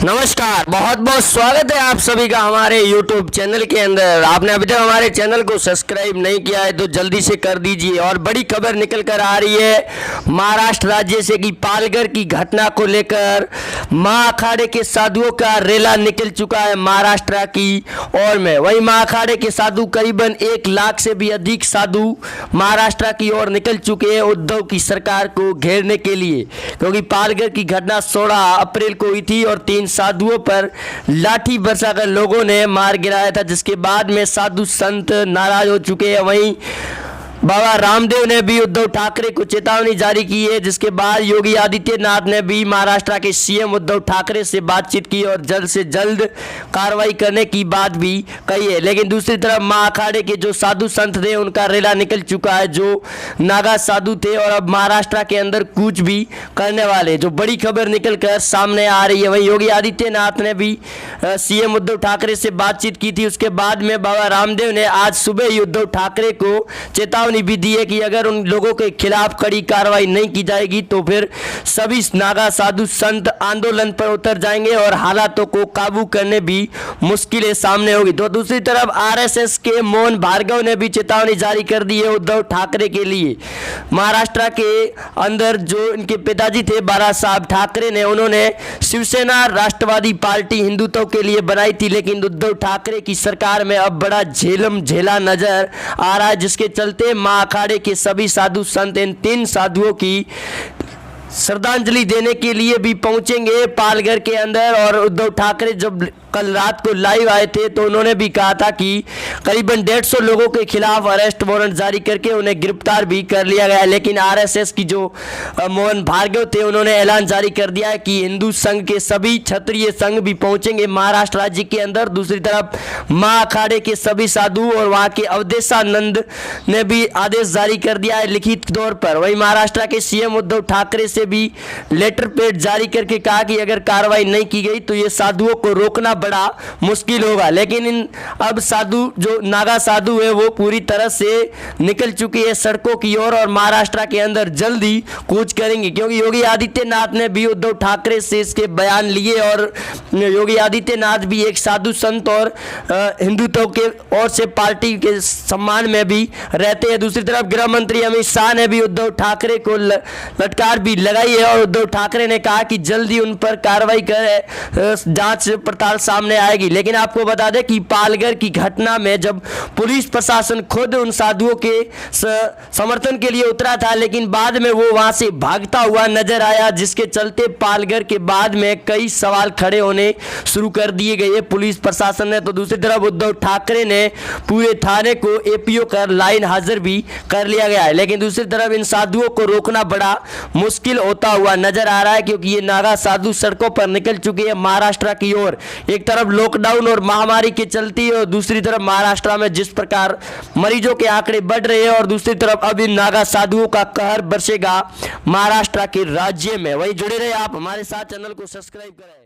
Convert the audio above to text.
नमस्कार, बहुत बहुत स्वागत है आप सभी का हमारे YouTube चैनल के अंदर। आपने अभी तक हमारे चैनल को सब्सक्राइब नहीं किया है तो जल्दी से कर दीजिए। और बड़ी खबर निकल कर आ रही है महाराष्ट्र राज्य से कि पालघर की घटना को लेकर मां अखाड़े के साधुओं का रेला निकल चुका है महाराष्ट्र की ओर में। वहीं मां अखाड़े के साधु करीबन 1 लाख से भी अधिक साधु महाराष्ट्र की ओर निकल चुके हैं उद्धव की सरकार को घेरने के लिए, क्योंकि पालघर की घटना 16 अप्रैल को हुई थी और 3 साधुओं पर लाठी बरसाकर लोगों ने मार गिराया था, जिसके बाद में साधु संत नाराज हो चुके हैं। वहीं बाबा रामदेव ने भी उद्धव ठाकरे को चेतावनी जारी की है, जिसके बाद योगी आदित्यनाथ ने भी महाराष्ट्र के सीएम उद्धव ठाकरे से बातचीत की और जल्द से जल्द कार्रवाई करने की बात भी कही है। लेकिन दूसरी तरफ मां अखाड़े के जो साधु संत थे उनका रेला निकल चुका है, जो नागा साधु थे और अब महाराष्ट्र के अंदर कूच भी करने वाले, जो बड़ी खबर निकल कर सामने आ रही है। वहीं योगी आदित्यनाथ ने भी सीएम उद्धव ठाकरे से बातचीत की थी। उसके बाद में बाबा रामदेव ने आज सुबह ही उद्धव ठाकरे को चेतावनी भी दी है कि अगर उन लोगों के खिलाफ कड़ी कार्रवाई नहीं की जाएगी तो फिर सभी नागा साधु संत आंदोलन पर उतर जाएंगे और हालातों को काबू करने भी मुश्किलें सामने होगी। तो दूसरी तरफ आरएसएस के मोहन भार्गव ने भी चेतावनी जारी कर दी है उद्धव ठाकरे के लिए। महाराष्ट्र के अंदर जो इनके पिताजी थे बाला साहब ठाकरे ने, उन्होंने शिवसेना राष्ट्रवादी पार्टी हिंदुत्व के लिए बनाई थी, लेकिन उद्धव ठाकरे की सरकार में अब बड़ा झेलम झेला नजर आ रहा है, जिसके चलते मां अखाड़े के सभी साधु संत इन 3 साधुओं की श्रद्धांजलि देने के लिए भी पहुंचेंगे पालघर के अंदर। और उद्धव ठाकरे जब कल रात को लाइव आए थे तो उन्होंने भी कहा था कि करीबन 150 लोगों के खिलाफ अरेस्ट वारंट जारी करके उन्हें गिरफ्तार भी कर लिया गया है। लेकिन आरएसएस की जो मोहन भार्गव थे उन्होंने ऐलान जारी कर दिया है कि हिंदू संघ के सभी क्षत्रिय संघ भी पहुंचेंगे महाराष्ट्र राज्य के अंदर। दूसरी तरफ मां अखाड़े के सभी साधु और वहां के अवधेशानंद ने भी आदेश जारी कर दिया है लिखित तौर पर। वहीं महाराष्ट्र के सीएम उद्धव ठाकरे से भी लेटर पैड जारी करके कहा कि अगर कार्रवाई नहीं की गई तो ये साधुओं को रोकना बड़ा मुश्किल होगा। लेकिन अब साधु जो नागा साधु है वो पूरी तरह से निकल चुकी है सड़कों की ओर और महाराष्ट्र के अंदर जल्दी कूच करेंगे, क्योंकि योगी आदित्यनाथ ने भी उद्धव ठाकरे से इसके बयान लिए और योगी आदित्यनाथ भी एक साधु संत और हिंदुत्व के ओर से पार्टी के सम्मान में भी रहते हैं। दूसरी तरफ गृह मंत्री अमित शाह ने भी उद्धव ठाकरे को लटकार भी लगाई है और उद्धव ठाकरे ने कहा कि जल्दी उन पर कार्रवाई कर जांच पड़ताल सामने आएगी। लेकिन आपको बता दें कि पालघर की घटना में जब पुलिस प्रशासन खुद उन साधुओं के समर्थन के लिए उतरा था, लेकिन बाद में वो वहां से भागता हुआ नजर आया, जिसके चलते पालघर के बाद में कई सवाल खड़े होने शुरू कर दिए गए पुलिस प्रशासन ने। तो दूसरी तरफ उद्धव ठाकरे ने पूरे थाने को एपीओ कर लाइन हाजिर भी कर लिया गया है। लेकिन दूसरी तरफ इन साधुओं को रोकना बड़ा मुश्किल होता हुआ नजर आ रहा है, क्योंकि ये नागा साधु सड़कों पर निकल चुके हैं महाराष्ट्र की ओर। एक तरफ लॉकडाउन और महामारी के चलती और दूसरी तरफ महाराष्ट्र में जिस प्रकार मरीजों के आंकड़े बढ़ रहे हैं और दूसरी तरफ अब इन नागा साधुओं का कहर बरसेगा महाराष्ट्र के राज्य में। वही जुड़े रहे आप हमारे साथ, चैनल को सब्सक्राइब करें।